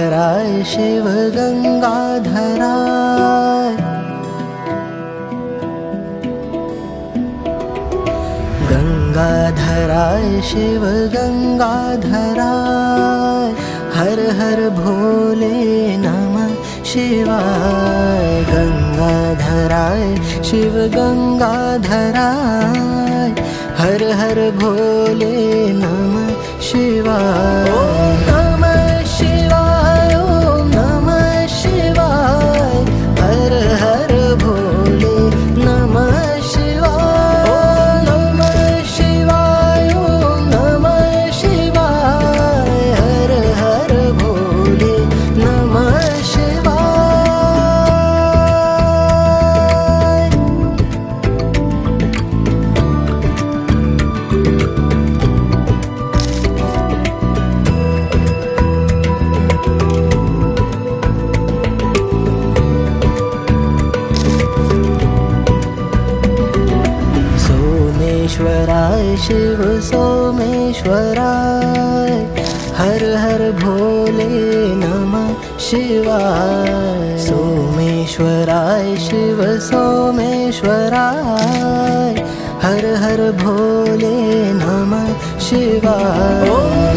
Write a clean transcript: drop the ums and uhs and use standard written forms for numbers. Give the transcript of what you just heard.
गंगाधराय शिव गंगाधराय, गंगाधराय शिव गंगाधराय, हर हर भोले नमः शिवाय। गंगाधराय शिव गंगाधराय, हर हर भोले नमः शिवाय। ओम नमः शिवाय, ओम नमः शिवाय, हर हर भोले नमः शिवाय। ओम नमः शिवाय, ओम नमः शिवाय, हर हर भोले नमः शिवाय। सोमेश्वराय शिव सोमेश्वराय, हर हर भोले नमः शिवाय। सोमेश्वराय शिव सोमेश्वराय, हर हर भोले नमः शिवाय। ओम